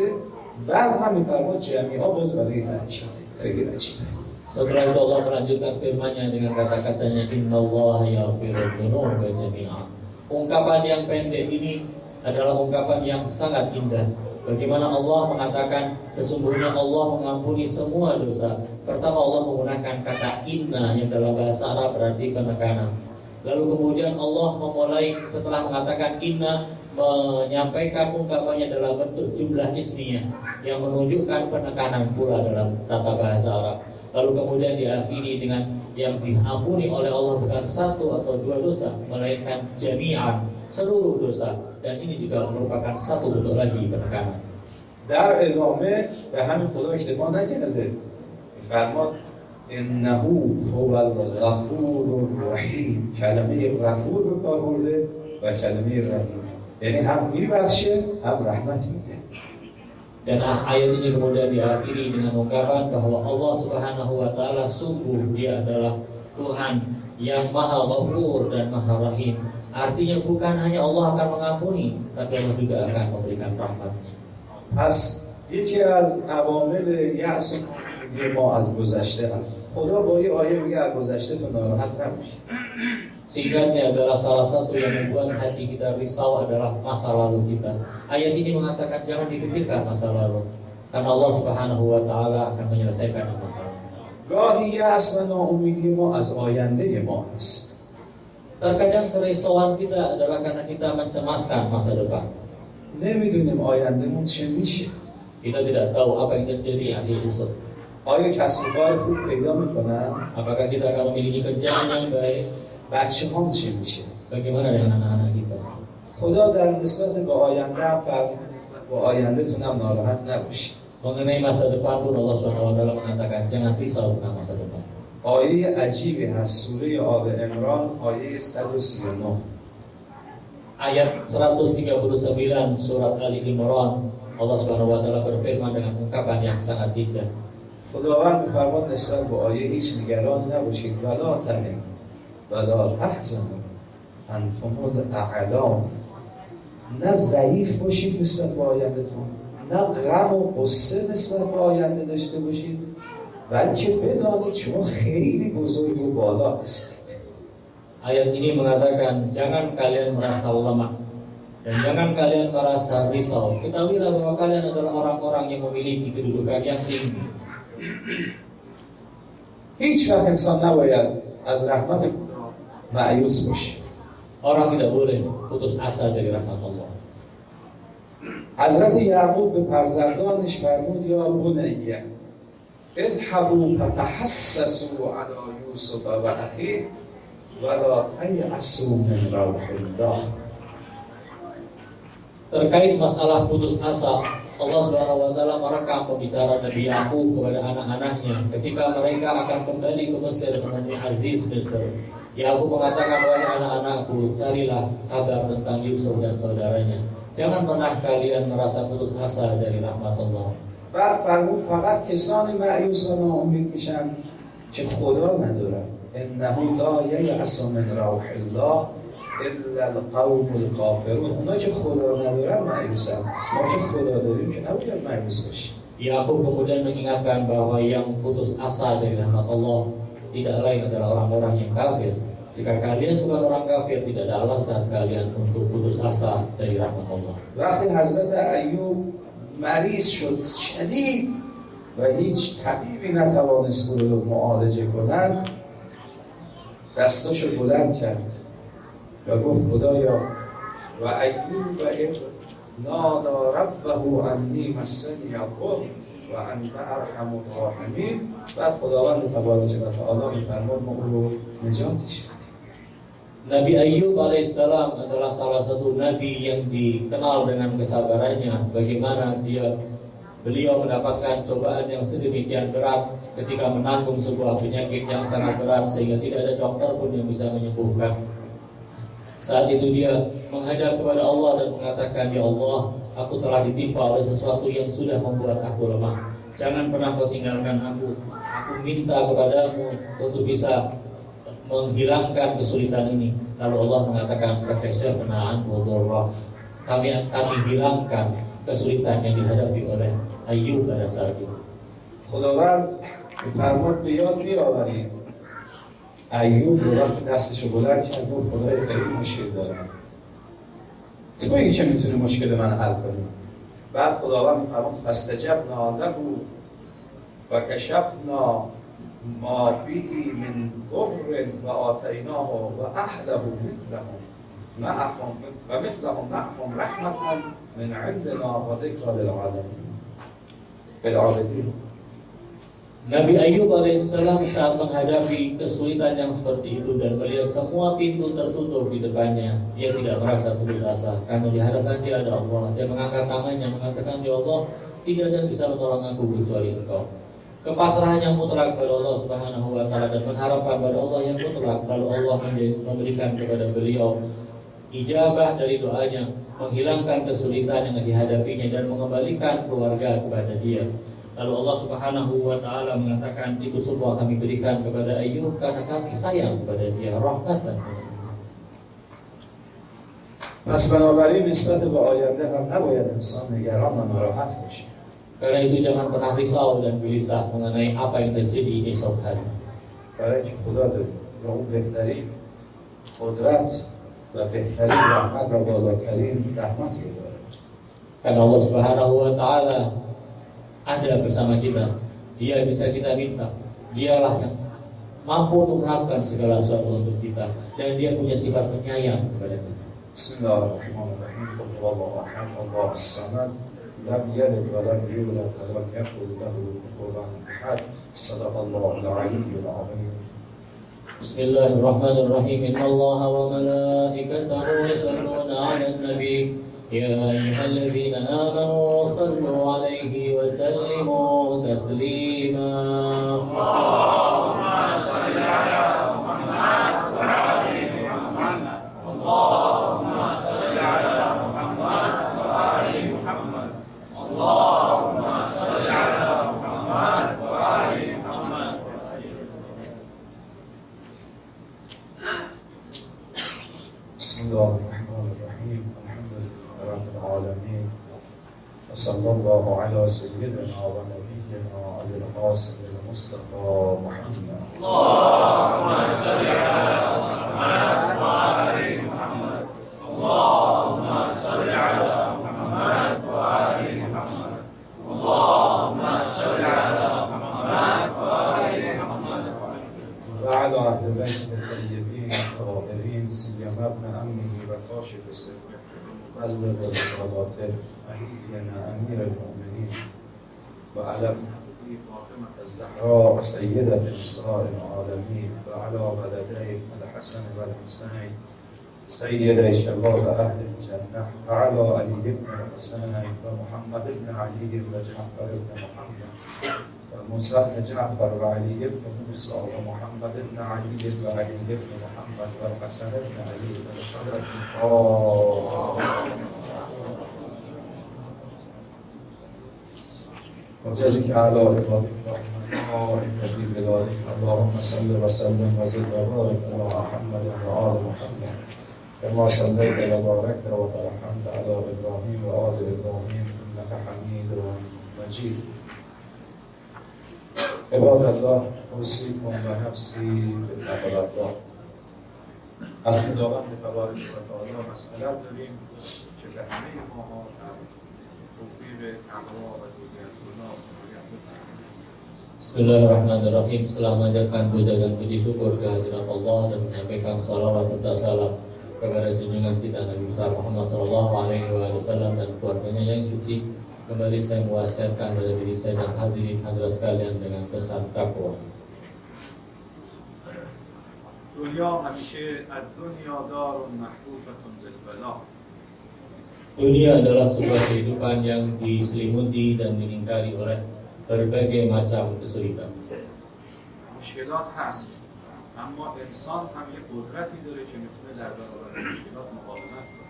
بعد هم میفرماد جمیعا باز برای تاکید. خیلی عجیبه. Setelah itu Allah melanjutkan firman-Nya dengan kata-katanya innallaha yaghfirudz dzunuba jami'a. Ungkapan yang pendek ini adalah ungkapan yang sangat indah. Bagaimana Allah mengatakan sesungguhnya Allah mengampuni semua dosa. Pertama Allah menggunakan kata inna yang dalam bahasa Arab berarti penekanan. Lalu kemudian Allah memulai setelah mengatakan inna menyampaikan ungkapannya dalam bentuk jumlah ismiyah yang menunjukkan penekanan pula dalam tata bahasa Arab. Lalu kemudian diakhiri dengan yang diampuni oleh Allah bukan satu atau dua dosa, melainkan jami'an, seluruh dosa. Dan ini juga merupakan satu bentuk lagi penekanan. در ادامه به همین خدا اکتفا نکرده، فرماد انه هو الغفور الرحیم. کلمه غفور به کار برده و کلمه رحیم، یعنی هم میبخشه هم رحمت میده. Dan ayat ini kemudian diakhiri dengan ungkapan bahwa Allah Subhanahu wa taala sungguh Dia adalah Tuhan yang Maha Ghafur dan Maha Rahim. Artinya bukan hanya Allah akan mengampuni, tapi Allah juga akan memberikan rahmat-Nya. پس یکی از عوامل یأس ما از گذشته هست. خدا با این آیه میگه از گذشته تو ناراحت نباشید. Singkatnya adalah salah satu yang membuat hati kita risau adalah masa lalu kita. Ayat ini mengatakan jangan dipikirkan masa lalu, karena Allah Subhanahu wa taala akan menyelesaikan masalah. گاهی یأس و ناامیدی ما از آینده ما است. Terkadang kerisauan kita adalah karena kita mencemaskan masa depan. نمیدونیم آیندهمون چه میشه. Kita tidak tahu apa yang terjadi akhir esok. آیا کسب و کار خوب پیدا میکنن؟ Apakah kita akan memiliki kerjaan yang baik? بچه هم چه میشه؟ Bagaimana dengan anak-anak kita? خدا در نسبت به آینده هم فرمود نسبت به آیندهتون هم ناراحت نباشید. Mengenai masa depan pun Allah Subhanahu wa taala mengatakan jangan risau tentang masa depan. آیه عجیبی هست، سوره آل عمران آیه 139. Ayat 139 surat Ali Imran, Allah Subhanahu wa taala berfirman dengan ungkapan yang sangat indah. خداوند می‌فرماد نسبت به آیه هیچ نگران نباشید ولا تهنوا ولا تحزنوا انتم الاعلام. نه ضعیف باشید نسبت به آیندهتون، نه غم و غصه نسبت به آینده داشته باشید، بلکه بدانید شما خیلی بزرگ و بالا هستید. Ayat ini mengatakan jangan kalian merasa lemah dan jangan kalian merasa risau. Ketahuilah bahwa kalian adalah orang-orang yang memiliki kedudukan yang tinggi. هیچ وقت انسان نباید از رحمت مایوس باشه. Orang tidak boleh putus asa dari rahmat Allah. حضرت یعقوب به فرزندانش فرمود یا بنی اذهبوا فتحسسوا علی یوسف و اخیه ولا تیأسوا من روح الله. Terkait masalah putus asa, Allah Subhanahu wa taala merekam pembicaraan Nabi Yakub kepada anak-anaknya ketika mereka akan kembali ke Mesir menemui Aziz Mesir. Yakub mengatakan, wahai anak-anakku, carilah kabar tentang Yusuf dan saudaranya. Jangan pernah kalian merasa putus asa dari rahmat Allah. بعد فرمود فقط کسانی مایوس و ناامید میشن که خدا ندارن. انه لا ییأس من روح الله الا القوم الکافرون. اونا که خدا ندارن مایوسن، ما که خدا داریم که نباید مایوس باشیم. Yakub kemudian mengingatkan bahwa yang putus asa dari rahmat Allah tidak lain adalah orang-orang yang kafir. Jika kalian bukan orang kafir, tidak ada alasan kalian untuk putus asa dari rahmat Allah. وقتی حضرت ایوب مریض شد شدید و هیچ طبیبی نتوانست او رو معالجه کند، دستاشو بلند کرد و گفت خدایا و ایوب اذ نادى ربه انی مسنی الضر و انت ارحم الراحمین. بعد خداوند تبارک و تعالی میفرماد ما او رو نجاتش بدیم. Nabi Ayyub alaihissalam adalah salah satu nabi yang dikenal dengan kesabarannya. Bagaimana beliau mendapatkan cobaan yang sedemikian berat ketika menanggung sebuah penyakit yang sangat berat sehingga tidak ada dokter pun yang bisa menyembuhkan. Saat itu dia menghadap kepada Allah dan mengatakan, "Ya Allah, aku telah ditimpa oleh sesuatu yang sudah membuat aku lemah. Jangan pernah kau tinggalkan aku. Aku minta kepadamu untuk bisa menghilangkan kesulitan ini." Lalu Allah mengatakan, "Fakashafna anhu dhurrah." Kami hilangkan kesulitan yang dihadapi oleh Ayub pada saat itu. خداوند میفرماد به یاد بیاورید ایوب رو وقتی دستشو بلند کرد گفت خدای خیلی مشکل دارم، تویی که میتونی مشکل من حل کنی. بعد خداوند میفرماد فاستجبنا له فکشفنا ما به من ضر و آتیناه و اهله مثلهم معهم رحمة من عندنا و ذکر للعابدین. Nabi Ayub alaihissalam saat menghadapi kesulitan yang seperti itu dan melihat semua pintu tertutup di depannya, dia tidak merasa putus asa karena di hadapan dia ada Allah. Dia mengangkat tangannya mengatakan, "Ya Allah, tidak ada yang bisa menolong aku kecuali Engkau." Kepasrahannya mutlak kepada Allah Subhanahu wa taala dan mengharapkan pada Allah yang mutlak. Lalu Allah memberikan kepada beliau ijabah dari doanya, menghilangkan kesulitan yang dihadapinya dan mengembalikan keluarga kepada dia. Lalu Allah Subhanahu wa taala mengatakan, "Itu semua kami berikan kepada Ayub karena kami sayang kepada dia, rahmatan." پس بنابراین نسبت به آینده هم نباید انسان نگران و ناراحت باشه. Karena itu jangan pernah risau dan gelisah mengenai apa yang terjadi esok hari. برای اینکه خدا داره و اون بهترین قدرت و بهترین رحمت و بالاترین رحمتی داره. Karena Allah Subhanahu wa taala ada bersama kita. Dia bisa kita minta. Dialah yang mampu untuk melakukan segala sesuatu untuk kita dan dia punya sifat penyayang kepada kita. Bismillahirrahmanirrahim. Qul huwallahu ahad, Allahus samad, lam yalid wa lam yulad wa lam yakul lahu kufuwan ahad. Shadaqallahul aliyyul azim. Bismillahirrahmanirrahim. Innallaha wa malaikatahu yusholluna 'alan nabi. يا أيها الذين آمنوا صلوا عليه وسلموا تسليما. اللهم صل على محمد وعلى محمد. اللهم صل على محمد وعلى محمد. اللهم صل على محمد وعلى محمد. بسم الله الرحمن الرحيم. رب العالمين وصلى الله على سيدنا ونبينا أبي القاسم المصطفى محمد. اللهم صل على محمد وعلى محمد. اللهم صل على محمد وعلى محمد. اللهم صل على محمد وعلى محمد. وعلى أهل بيت الطيبين الطاهرين سيما ابن عمه وكاشف سره بلغ رسالات نبينا أمير المؤمنين وعلى ابنته فاطمة الزهراء سيدة نساء العالمين وعلى ولديه الحسن والحسين سيدي شباب أهل الجنة وعلى علي بن الحسين ومحمد بن علي وجعفر بن محمد وموسى بن جعفر وعلي بن موسى ومحمد بن علي وعلي بن محمد والحسن بن علي والحسن وجزك على عبادك الرحمن بذلك. اللهم صل وسلم وزد وبارك على محمد وآل محمد كما صليت وباركت وترحمت على إبراهيم وآل إبراهيم إنك حميد مجيد. عباد الله اوصیکم و نفسی بتقوی الله. از خداوند تبارک و تعالی مسئلت داریم که به همه ماها توفیق تقوا و دوری از گناه Bismillahirrahmanirrahim. Setelah mengajarkan puja dan puji syukur kehadirat Allah dan menyampaikan salawat serta salam kepada junjungan kita Nabi besar Muhammad SAW dan keluarganya yang suci, kembali saya mewasiatkan pada diri saya dan hadirin hadirat sekalian dengan pesan takwa. Dunia adalah sebuah kehidupan yang diselimuti dan dilingkari oleh berbagai macam kesulitan. اما انسان هم یه قدرتی داره که میتونه در برابر مشکلات مقاومت کنه.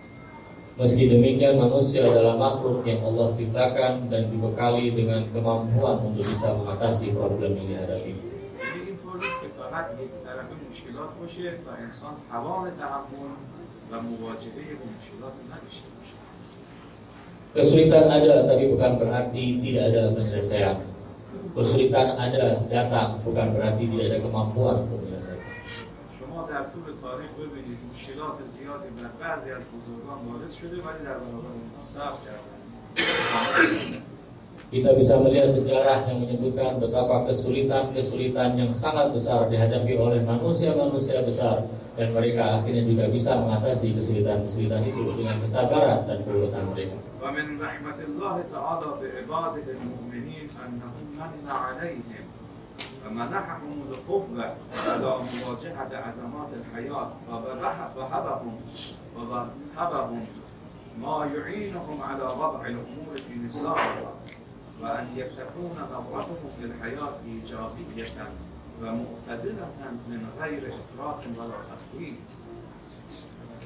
Meski demikian, manusia adalah makhluk yang Allah ciptakan dan dibekali dengan kemampuan untuk bisa mengatasi problem yang dihadapi. یعنی اینطور نیست که فقط یک طرف مشکلات باشه و انسان توان تحمل و مواجهه با مشکلات نداشته باشه. Kesulitan ada, tapi bukan berarti tidak ada penyelesaian. Kesulitan ada, datang, bukan berarti tidak ada kemampuan untuk menyelesaikan. شما در طول تاریخ ببینید مشکلات زیادی بر بعضی از بزرگان وارد شده ولی در برابر اونها صبر کردند. Kita bisa melihat sejarah yang menyebutkan betapa kesulitan-kesulitan yang sangat besar dihadapi oleh manusia-manusia besar, dan mereka akhirnya juga bisa mengatasi kesulitan-kesulitan itu dengan kesabaran dan keuletan mereka. ومن رحمة الله تعالى بعباده المؤمنين أنه من عليهم ومنحهم القوة على مواجهة أزمات الحياة ووهبهم ما يعينهم على وضع الأمور في نصابها وأن تكون نظرتهم للحياة إيجابية ومعتدلة من غير إفراط ولا تفريط.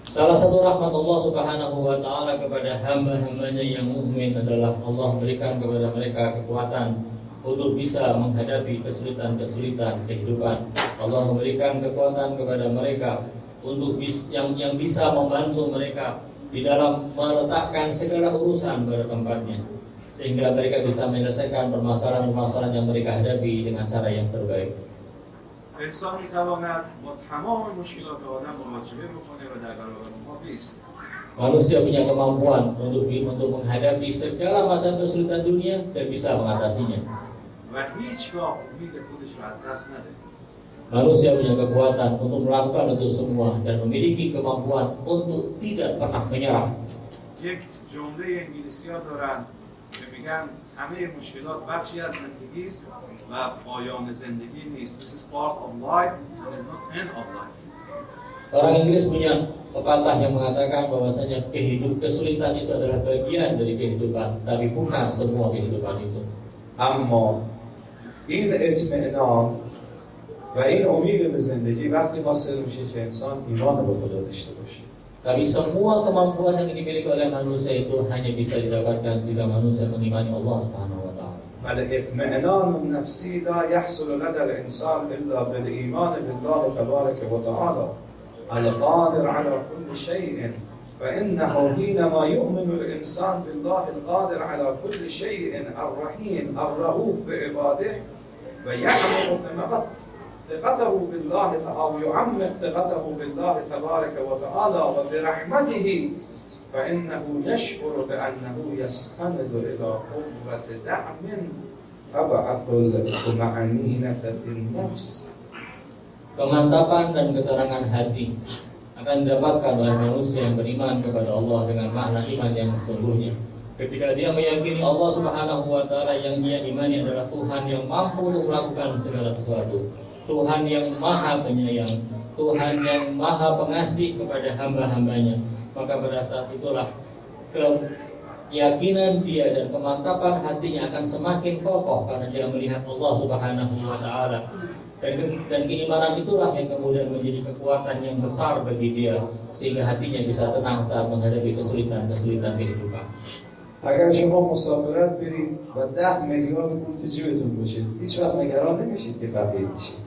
Salah satu rahmat Allah Subhanahu wa taala kepada hamba-hambanya yang mukmin adalah Allah memberikan kepada mereka kekuatan untuk bisa menghadapi kesulitan-kesulitan kehidupan. Allah memberikan kekuatan kepada mereka untuk yang bisa membantu mereka di dalam meletakkan segala urusan pada tempatnya, sehingga mereka bisa menyelesaikan permasalahan-permasalahan yang mereka hadapi dengan cara yang terbaik. انسان میتواند با تمام مشکلات آدم مواجهه بکنه و در برابر اونها بیست. Manusia punya kemampuan untuk menghadapi segala macam kesulitan dunia dan bisa mengatasinya. و هیچگاه امید خودش رو از دست نده. Manusia punya kekuatan untuk melakukan itu semua dan memiliki kemampuan untuk tidak pernah menyerah. یک جمله انگلیسی‌ها دارن که میگن همه مشکلات بخشی از زندگی است و پایان زندگی نیست. This is part of life and is not end of life. Orang Inggris punya pepatah yang mengatakan bahwasanya kesulitan itu adalah bagian dari kehidupan, tapi bukan semua kehidupan itu. اما این اطمینان و این امید به زندگی وقتی حاصل میشه که انسان ایمان به خدا داشته باشه. Tapi semua kemampuan yang dimiliki oleh manusia itu hanya bisa didapatkan jika manusia mengimani Allah Subhanahu wa taala. فالاطمئنان النفسي لا يحصل لدى الإنسان إلا بالإيمان بالله تبارك وتعالى القادر على كل شيء، فإنه حينما يؤمن الإنسان بالله القادر على كل شيء الرحيم الرؤوف بعباده ويعمق ثقته بالله أو يعمق ثقته بالله تبارك وتعالى وبرحمته، فإنه يشعر بأنه يستند إلى قوة دعم تبعث الطمأنينة في النفس. Kemantapan dan keterangan hati akan didapatkan oleh manusia yang beriman kepada Allah dengan makna iman yang sesungguhnya. Ketika dia meyakini Allah Subhanahu wa taala yang dia imani adalah Tuhan yang mampu untuk melakukan segala sesuatu, Tuhan yang maha penyayang, Tuhan yang maha pengasih kepada hamba-hambanya, maka pada saat itulah keyakinan dia dan kemantapan hatinya akan semakin kokoh karena dia melihat Allah Subhanahu wa taala. Dan keimanan itulah yang kemudian menjadi kekuatan yang besar bagi dia sehingga hatinya bisa tenang saat menghadapi kesulitan-kesulitan kehidupan. اگر شما مسافرت برید و 10 میلیارد پول تو جیبتون باشه هیچ وقت نگران نمیشید که فقیر میشید.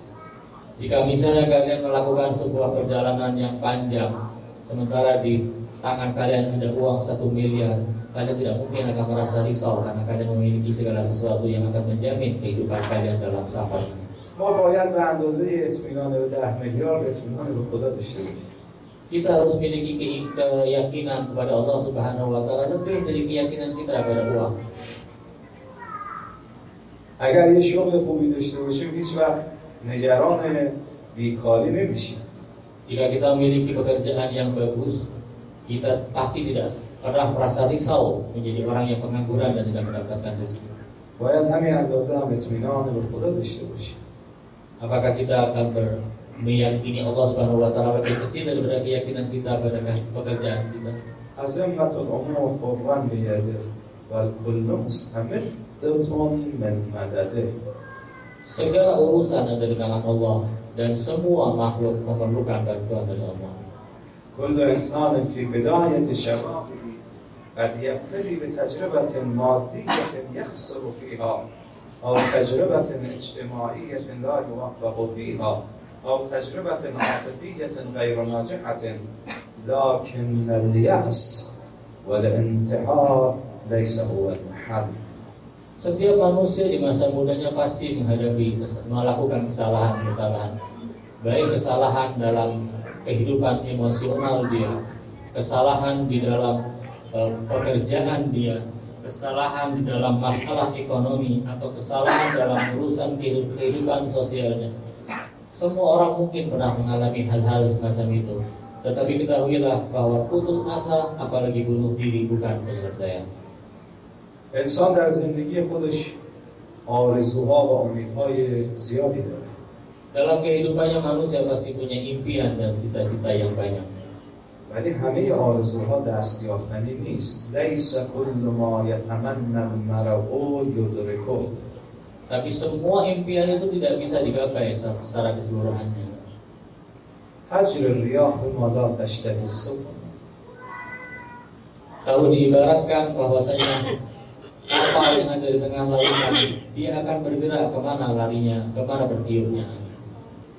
Jika misalnya kalian melakukan sebuah perjalanan yang panjang sementara di tangan kalian ada uang 1 miliar, kalian tidak mungkin akan merasa risau karena kalian memiliki segala sesuatu yang akan menjamin kehidupan kalian dalam safar ini. ما باید به اندازه اطمینان به 10 میلیارد اطمینان به خدا داشته باشیم. Kita harus memiliki keyakinan kepada Allah Subhanahu wa taala lebih dari keyakinan kita kepada uang. اگر یه شغل خوبی داشته باشیم هیچ وقت نگران بیکاری نمیشیم. Jika kita memiliki pekerjaan yang bagus, kita pasti tidak pernah merasa risau menjadi orang yang pengangguran dan tidak mendapatkan rezeki. باید همین اندازه هم اطمینان به خدا داشته باشیم. Apakah kita akan meyakini Allah Subhanahu wa taala lebih kecil daripada keyakinan kita pada pekerjaan kita? عظمت الامور قربان بیده والکل مستمد من مدده. Segala urusan ada di tangan Allah dan semua makhluk memerlukan bantuan dari Allah. كل إنسان في بداية شبابه قد يبتلي بتجربة مادية يخسر فيها أو تجربة اجتماعية لا يوفق فيها أو تجربة عاطفية غير ناجحة لكن اليأس والانتحار ليس هو الحل. Setiap manusia di masa mudanya pasti melakukan kesalahan-kesalahan, baik kesalahan dalam kehidupan emosional dia, kesalahan di dalam pekerjaan dia, kesalahan di dalam masalah ekonomi, atau kesalahan dalam urusan kehidupan sosialnya. Semua orang mungkin pernah mengalami hal-hal semacam itu. Tetapi ketahuilah bahwa putus asa apalagi bunuh diri bukan penyelesaian. انسان در زندگی خودش آرزوها و امیدهای زیادی داره. Dalam kehidupannya manusia pasti punya impian dan cita-cita yang banyak. ولی همه آرزوها دست یافتنی نیست. لیس کل ما یتمنى المرء یدرکه. Tapi semua impian itu tidak bisa digapai secara keseluruhannya. هجر الرياح بما لا تشتهي السفن. Kalau diibaratkan bahwasanya kapal yang ada di tengah lautan, dia akan bergerak kemana larinya, kemana bertiupnya.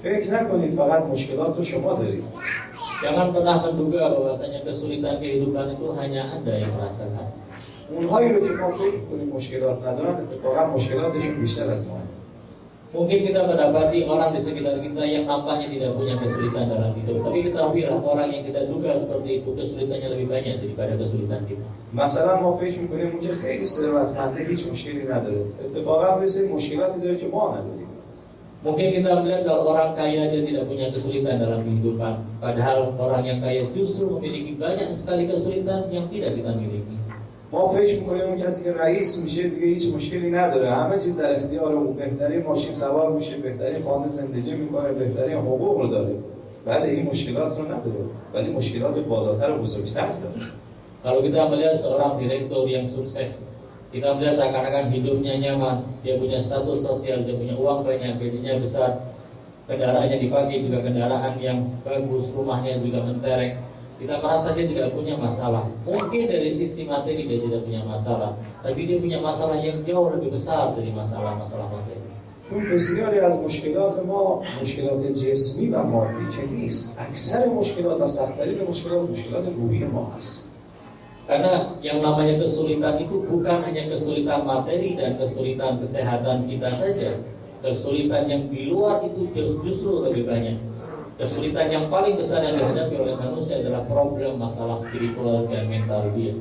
فکر نکنید فقط مشکلات رو شما دارید. Jangan pernah menduga bahwasanya kesulitan kehidupan itu hanya Anda yang merasakan. اونهایی رو که ما فکر کنیم مشکلات ندارن اتفاقا مشکلاتشون بیشتر از ما. Mungkin kita mendapati orang di sekitar kita yang nampaknya tidak punya kesulitan dalam hidup, tapi ketahuilah orang yang kita duga seperti itu kesulitannya lebih banyak daripada kesulitan kita. مثلا ما فکر میکنیم اون که خیلی ثروتمنده هیچ مشکلی نداره. اتفاقا روی مشکلاتی داره که ما نداریم. Mungkin kita melihat kalau orang kaya dia tidak punya kesulitan dalam kehidupan, padahal orang yang kaya justru memiliki banyak sekali kesulitan yang tidak kita miliki. ما فکر میکنیم اون کسی که رئیس میشه دیگه هیچ مشکلی نداره، همه چیز در اختیار او، بهترین ماشین سوار میشه، بهترین خانه زندگی میکنه، بهترین حقوق رو داره. بله این مشکلات رو نداره، ولی مشکلات بالاتر و بزرگتر داره. Kalau kita melihat seorang direktur yang sukses, kita melihat seakan-akan hidupnya nyaman, dia punya status sosial, dia punya uang banyak, gajinya besar, kendaraannya dipakai juga kendaraan yang bagus, rumahnya juga mentereng. Kita merasa dia tidak punya masalah. Mungkin dari sisi materi dia tidak punya masalah, tapi dia punya masalah yang jauh lebih besar dari masalah-masalah materi. چون بسیاری از مشکلات ما مشکلات جسمی و مادی که نیست، اکثر مشکلات و سخت‌ترین مشکلات روحی ما هست. Karena yang namanya kesulitan itu bukan hanya kesulitan materi dan kesulitan kesehatan kita saja. Kesulitan yang di luar itu justru lebih banyak. Kesulitan yang paling besar yang dihadapi oleh manusia adalah problem masalah spiritual dan mental dia.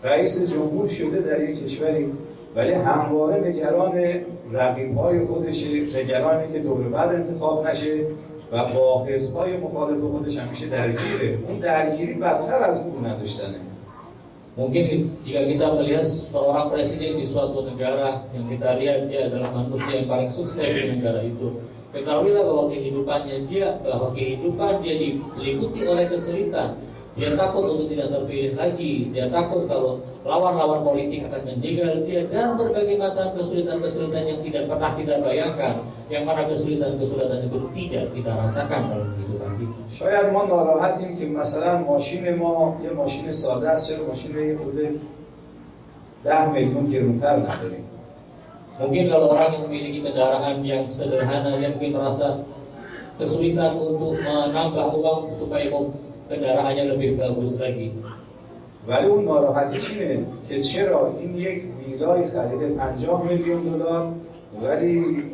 رئیس جمهور شده در یک کشوری ولی همواره نگران رقیب‌های خودشه، نگرانی که دور بعد انتخاب نشه و با حزب‌های مخالف خودش همیشه درگیره. اون درگیری بدتر از پول نداشتنه. Mungkin jika kita melihat seorang presiden di suatu negara yang kita lihat dia adalah manusia yang paling sukses di negara itu, ketahuilah bahwa kehidupan dia diliputi oleh kesulitan. Dia takut untuk tidak terpilih lagi, dia takut kalau lawan-lawan politik akan menjegal dia, dan berbagai macam kesulitan-kesulitan yang tidak pernah kita bayangkan, yang mana kesulitan-kesulitan itu tidak kita rasakan dalam kehidupan kita. شاید ما ناراحتیم که مثلا ماشین ما یه ماشین ساده است، چرا ماشین یه خورده 10 میلیون گرونتر نداریم. Mungkin kalau orang yang memiliki kendaraan yang sederhana, dia mungkin merasa kesulitan untuk menambah uang supaya kendaraannya lebih bagus lagi. ولی اون ناراحتیش اینه که چرا این یک ویلای خریده 50 میلیون دلار ولی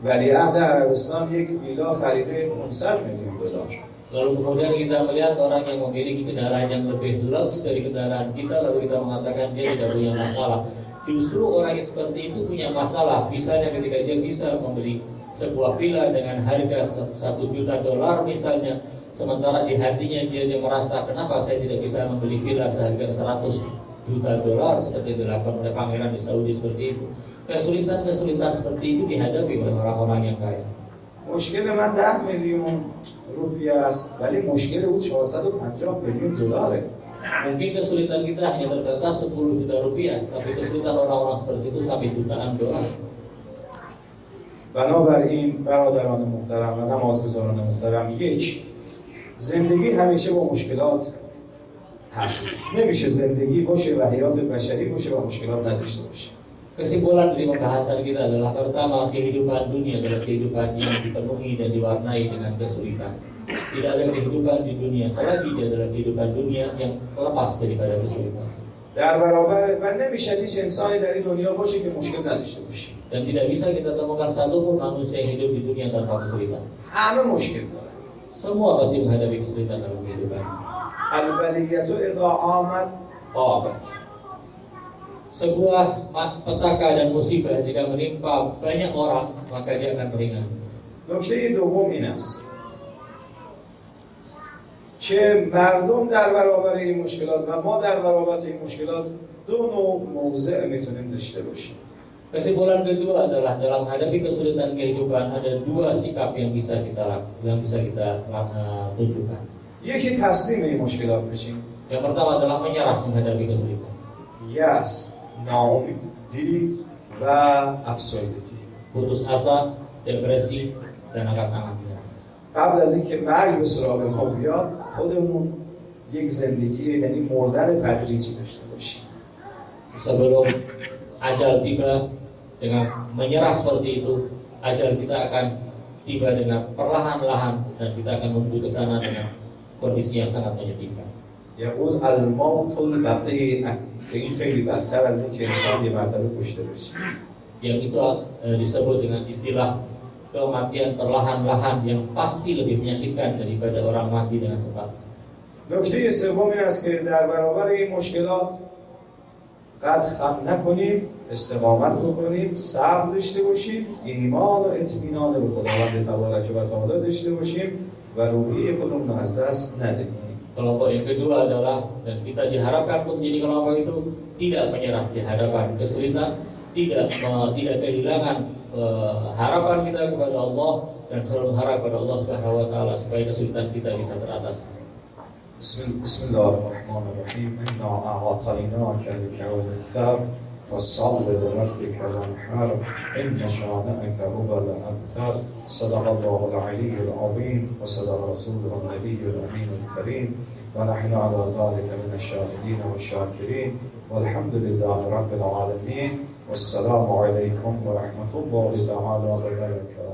ولیعهد عربستان یک ویلا خریده 500 میلیون دلار. Lalu kemudian kita melihat orang yang memiliki kendaraan yang lebih lux dari kendaraan kita, lalu kita mengatakan dia tidak punya masalah. Justru orang yang seperti itu punya masalah. Misalnya ketika dia bisa membeli sebuah villa dengan harga $1 juta misalnya, sementara di hatinya dia merasa kenapa saya tidak bisa membeli villa seharga $100 juta seperti dilakukan oleh pangeran di Saudi seperti itu. Kesulitan-kesulitan seperti itu dihadapi oleh orang-orang yang kaya. مشکل من 10 میلیون روپیه است ولی مشکل او 450 میلیون دلاره. Mungkin kesulitan kita hanya terbatas 10 juta rupiah, tapi kesulitan orang-orang seperti itu sampai jutaan dolar. و بنابراین برادران محترم و نمازگزاران محترم، یک، زندگی همیشه با مشکلات هست. نمیشه زندگی باشه و حیات بشری باشه و مشکلات نداشته باشه. Kesimpulan dari pembahasan kita adalah pertama, kehidupan dunia adalah kehidupan yang dipenuhi dan diwarnai dengan kesulitan. Tidak ada kehidupan di dunia selagi dia adalah kehidupan dunia yang lepas daripada kesulitan. در برابر و نمیشه هیچ انسانی در این دنیا باشه که مشکل نداشته باشه. Dan tidak bisa kita temukan satupun manusia yang hidup di dunia tanpa kesulitan. همه مشکل دارن. Semua pasti menghadapi kesulitan dalam kehidupan. البلیة اذا عامت غابت. Sebuah petaka dan musibah jika menimpa banyak orang, maka dia akan meringan. نکته دوم این است که مردم در برابر این مشکلات و ما در برابر این مشکلات دو نوع موضع میتونیم داشته باشیم. Kesimpulan kedua adalah dalam menghadapi kesulitan kehidupan ada dua sikap yang bisa kita tunjukkan. یکی تسلیم این مشکلات بشیم. Yang pertama adalah menyerah menghadapi kesulitan. یأس، ناامیدی و افسردگی. Putus asa, depresi, dan angkat tangan menyerah. قبل از اینکه مرگ به سراغ ما بیاد خودمون یک زندگی یعنی مردن تدریجی داشته باشیم. Sebelum ajal tiba, dengan menyerah seperti itu, ajal kita akan tiba dengan perlahan-lahan dan kita akan menuju ke sana dengan kondisi yang sangat menyedihkan. یقول الموت البقیع، که این خیلی بدتر از این که انسان یه مرتبه کشته بشه. Yang itu disebut dengan istilah kematian perlahan-lahan yang pasti lebih menyakitkan daripada orang mati dengan cepat. نکته سوم این است که در برابر این مشکلات قد خم نکنیم، استقامت بکنیم، صبر داشته باشیم، ایمان و اطمینان به خداوند تبارک و تعالی داشته باشیم و روحیه خودمون رو از دست ندهیم. Kelompok yang kedua adalah, dan kita diharapkan untuk menjadi kelompok itu tidak menyerah di hadapan kesulitan, tidak kehilangan harapan kita kepada Allah dan selalu harap kepada Allah Subhanahu wa taala supaya kesulitan kita bisa teratasi. بسم الله الرحمن الرحیم. انا اعطیناک الکوثر فصل لربک وانحر ان شانئک هو الابتر. صدق الله العلی العظیم و صدق رسوله النبی الامین الکریم و نحن على ذلك من الشاهدین والشاکرین والحمد لله رب العالمین والسلام علیکم و رحمت الله تعالی و برکاته.